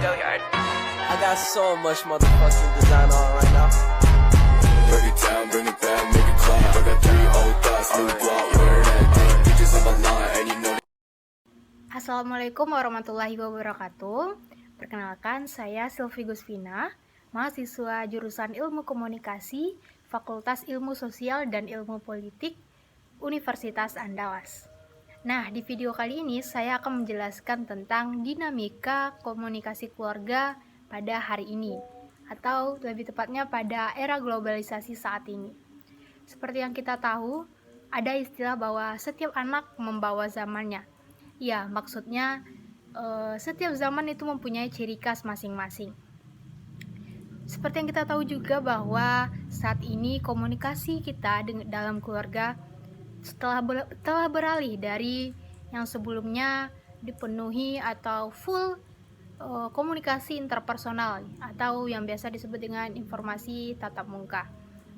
Go yard. I got so much motherfucking design on right now. Break it down, bring it back, make it clap. I got 3 old thoughts, new block, wear that thing. Bitches on my line, and you know. Assalamualaikum warahmatullahi wabarakatuh. Perkenalkan, saya Sylvie Gusvina, mahasiswa jurusan Ilmu Komunikasi, Fakultas Ilmu Sosial dan Ilmu Politik, Universitas Andalas. Nah, di video kali ini saya akan menjelaskan tentang dinamika komunikasi keluarga pada hari ini, atau lebih tepatnya pada era globalisasi saat ini. Seperti yang kita tahu, ada istilah bahwa setiap anak membawa zamannya. Ya, maksudnya setiap zaman itu mempunyai ciri khas masing-masing. Seperti yang kita tahu juga bahwa saat ini komunikasi kita dalam keluarga telah beralih dari yang sebelumnya dipenuhi atau full komunikasi interpersonal atau yang biasa disebut dengan informasi tatap muka.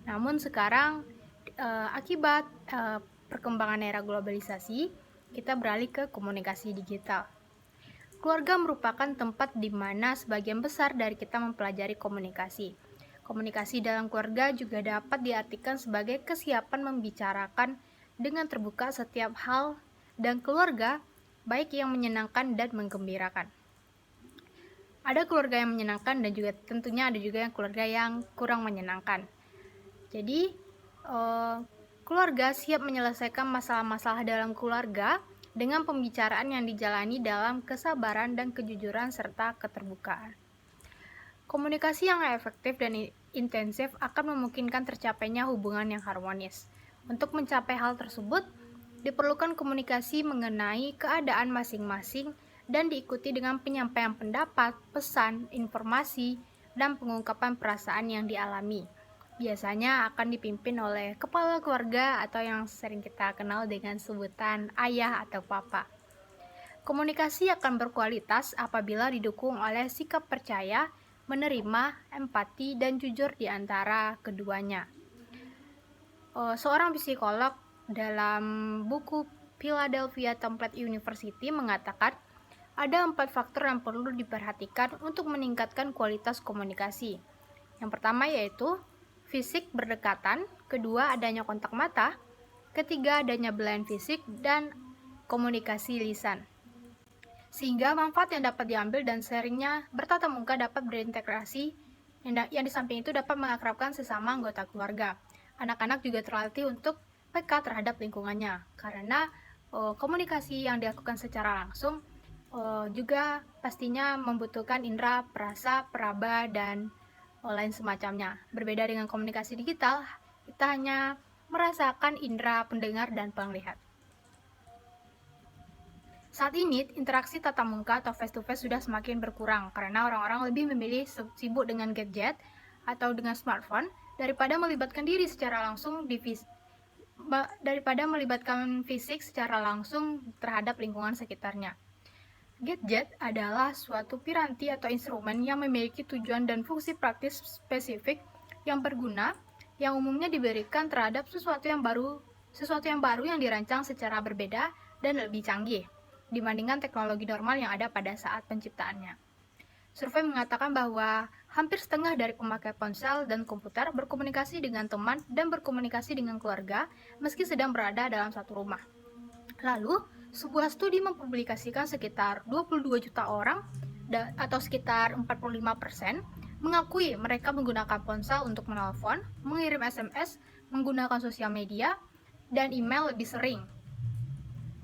Namun sekarang akibat perkembangan era globalisasi, kita beralih ke komunikasi digital. Keluarga merupakan tempat di mana sebagian besar dari kita mempelajari komunikasi. Komunikasi dalam keluarga juga dapat diartikan sebagai kesiapan membicarakan dengan terbuka setiap hal dan keluarga, baik yang menyenangkan dan menggembirakan. Ada keluarga yang menyenangkan dan juga tentunya ada juga yang keluarga yang kurang menyenangkan. Jadi, keluarga siap menyelesaikan masalah-masalah dalam keluarga dengan pembicaraan yang dijalani dalam kesabaran dan kejujuran serta keterbukaan. Komunikasi yang efektif dan intensif akan memungkinkan tercapainya hubungan yang harmonis. Untuk mencapai hal tersebut, diperlukan komunikasi mengenai keadaan masing-masing dan diikuti dengan penyampaian pendapat, pesan, informasi, dan pengungkapan perasaan yang dialami. Biasanya akan dipimpin oleh kepala keluarga atau yang sering kita kenal dengan sebutan ayah atau papa. Komunikasi akan berkualitas apabila didukung oleh sikap percaya, menerima, empati, dan jujur di antara keduanya. Seorang psikolog dalam buku Philadelphia Template University mengatakan ada 4 faktor yang perlu diperhatikan untuk meningkatkan kualitas komunikasi. Yang pertama yaitu fisik berdekatan, kedua adanya kontak mata, ketiga adanya belayan fisik, dan komunikasi lisan. Sehingga manfaat yang dapat diambil dan seringnya bertatap muka dapat berintegrasi, yang di samping itu dapat mengakrabkan sesama anggota keluarga. Anak-anak juga terlatih untuk peka terhadap lingkungannya, karena komunikasi yang dilakukan secara langsung juga pastinya membutuhkan indera, perasa, peraba, dan lain semacamnya. Berbeda dengan komunikasi digital, kita hanya merasakan indera pendengar dan penglihat. Saat ini, interaksi tatap muka atau face-to-face sudah semakin berkurang karena orang-orang lebih memilih sibuk dengan gadget atau dengan smartphone daripada melibatkan diri secara langsung daripada melibatkan fisik secara langsung terhadap lingkungan sekitarnya. Gadget adalah suatu piranti atau instrumen yang memiliki tujuan dan fungsi praktis spesifik yang berguna, yang umumnya diberikan terhadap sesuatu yang baru yang dirancang secara berbeda dan lebih canggih dibandingkan teknologi normal yang ada pada saat penciptaannya. Survei mengatakan bahwa hampir setengah dari pemakai ponsel dan komputer berkomunikasi dengan teman dan berkomunikasi dengan keluarga meski sedang berada dalam satu rumah. Lalu, sebuah studi mempublikasikan sekitar 22 juta orang atau sekitar 45% mengakui mereka menggunakan ponsel untuk menelpon, mengirim SMS, menggunakan sosial media, dan email lebih sering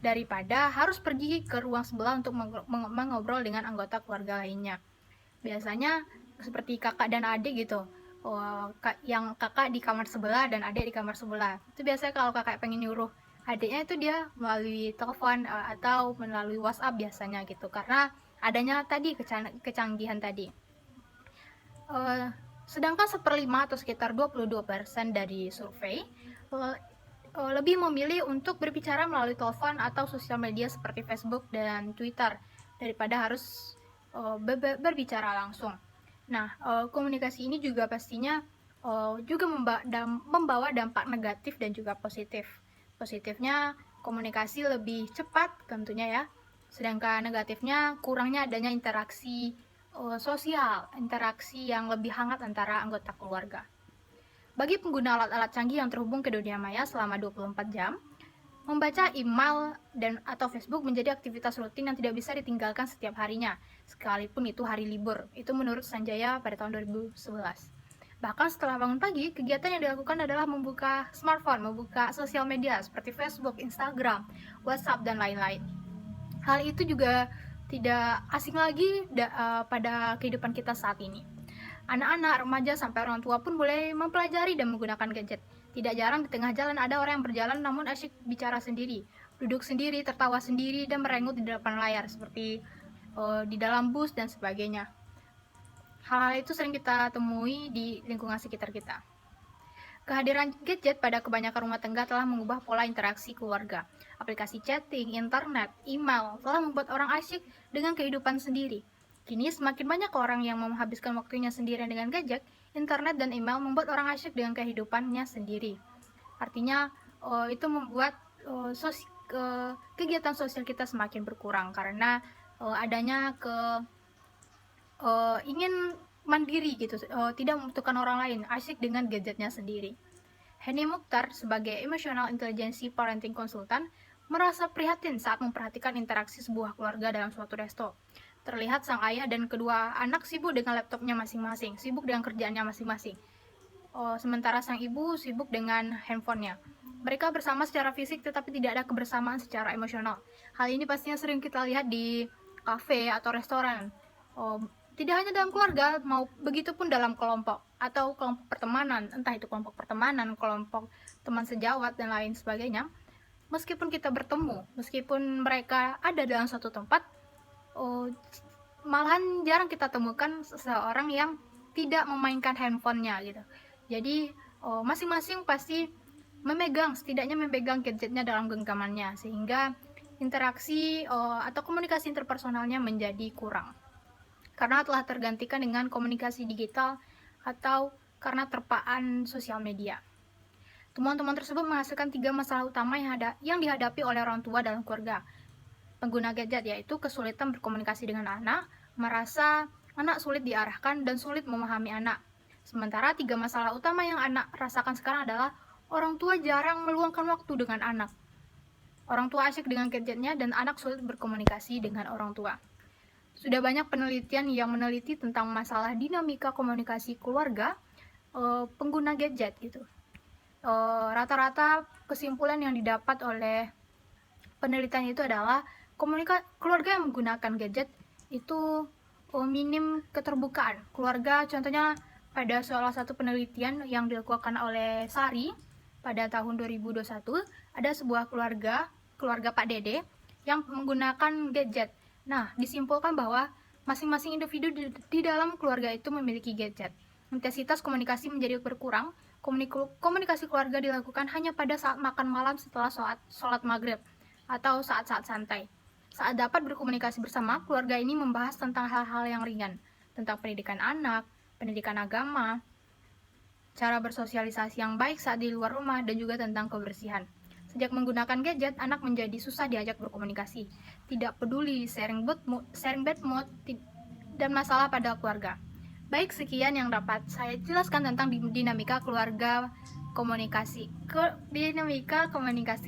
daripada harus pergi ke ruang sebelah untuk mengobrol dengan anggota keluarga lainnya. Biasanya seperti kakak dan adik gitu, yang kakak di kamar sebelah dan adik di kamar sebelah. Itu biasanya kalau kakak pengen nyuruh adiknya itu dia melalui telepon atau melalui WhatsApp biasanya gitu, karena adanya tadi kecanggihan tadi. Sedangkan 1/5 atau sekitar 22% dari survei lebih memilih untuk berbicara melalui telepon atau sosial media seperti Facebook dan Twitter daripada harus berbicara langsung. Nah, komunikasi ini juga pastinya juga membawa dampak negatif dan juga positif. Positifnya komunikasi lebih cepat tentunya ya, sedangkan negatifnya kurangnya adanya interaksi sosial, interaksi yang lebih hangat antara anggota keluarga. Bagi pengguna alat-alat canggih yang terhubung ke dunia maya selama 24 jam, membaca email dan atau Facebook menjadi aktivitas rutin yang tidak bisa ditinggalkan setiap harinya, sekalipun itu hari libur. Itu menurut Sanjaya pada tahun 2011. Bahkan setelah bangun pagi, kegiatan yang dilakukan adalah membuka smartphone, membuka sosial media seperti Facebook, Instagram, WhatsApp, dan lain-lain. Hal itu juga tidak asing lagi pada kehidupan kita saat ini. Anak-anak, remaja, sampai orang tua pun mulai mempelajari dan menggunakan gadget. Tidak jarang di tengah jalan ada orang yang berjalan namun asyik bicara sendiri, duduk sendiri, tertawa sendiri, dan merengut di depan layar seperti di dalam bus dan sebagainya. Hal-hal itu sering kita temui di lingkungan sekitar kita. Kehadiran gadget pada kebanyakan rumah tangga telah mengubah pola interaksi keluarga. Aplikasi chatting, internet, email telah membuat orang asyik dengan kehidupan sendiri. Kini semakin banyak orang yang menghabiskan waktunya sendirian dengan gadget, internet, dan email membuat orang asyik dengan kehidupannya sendiri. Artinya itu membuat kegiatan sosial kita semakin berkurang karena adanya ingin mandiri gitu, tidak membutuhkan orang lain, asyik dengan gadgetnya sendiri. Henny Mukhtar sebagai Emotional Intelligence Parenting Consultant merasa prihatin saat memperhatikan interaksi sebuah keluarga dalam suatu resto. Terlihat sang ayah dan kedua anak sibuk dengan laptopnya masing-masing, sibuk dengan kerjaannya masing-masing. Sementara sang ibu sibuk dengan handphonenya. Mereka bersama secara fisik tetapi tidak ada kebersamaan secara emosional. Hal ini pastinya sering kita lihat di kafe atau restoran. Tidak hanya dalam keluarga, begitu pun dalam kelompok atau kelompok pertemanan, entah itu kelompok pertemanan, kelompok teman sejawat, dan lain sebagainya. Meskipun kita bertemu, meskipun mereka ada dalam satu tempat, malahan jarang kita temukan seseorang yang tidak memainkan handphonenya gitu. Jadi masing-masing pasti setidaknya memegang gadgetnya dalam genggamannya, sehingga interaksi atau komunikasi interpersonalnya menjadi kurang. Karena telah tergantikan dengan komunikasi digital atau karena terpaan sosial media. Temuan-temuan tersebut menghasilkan 3 masalah utama yang dihadapi oleh orang tua dalam keluarga pengguna gadget, yaitu kesulitan berkomunikasi dengan anak, merasa anak sulit diarahkan, dan sulit memahami anak. Sementara 3 masalah utama yang anak rasakan sekarang adalah orang tua jarang meluangkan waktu dengan anak. Orang tua asyik dengan gadgetnya dan anak sulit berkomunikasi dengan orang tua. Sudah banyak penelitian yang meneliti tentang masalah dinamika komunikasi keluarga pengguna gadget gitu. Rata-rata kesimpulan yang didapat oleh penelitian itu adalah keluarga yang menggunakan gadget itu minim keterbukaan. Keluarga, contohnya pada salah satu penelitian yang dilakukan oleh Sari pada tahun 2021, ada sebuah keluarga Pak Dede yang menggunakan gadget. Nah, disimpulkan bahwa masing-masing individu di dalam keluarga itu memiliki gadget. Intensitas komunikasi menjadi berkurang. Komunikasi keluarga dilakukan hanya pada saat makan malam setelah sholat maghrib atau saat-saat santai. Saat dapat berkomunikasi bersama, keluarga ini membahas tentang hal-hal yang ringan, tentang pendidikan anak, pendidikan agama, cara bersosialisasi yang baik saat di luar rumah, dan juga tentang kebersihan. Sejak menggunakan gadget, anak menjadi susah diajak berkomunikasi, tidak peduli sharing bad mood, dan masalah pada keluarga. Baik, sekian yang dapat saya jelaskan tentang dinamika komunikasi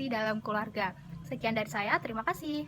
dalam keluarga. Sekian dari saya, terima kasih.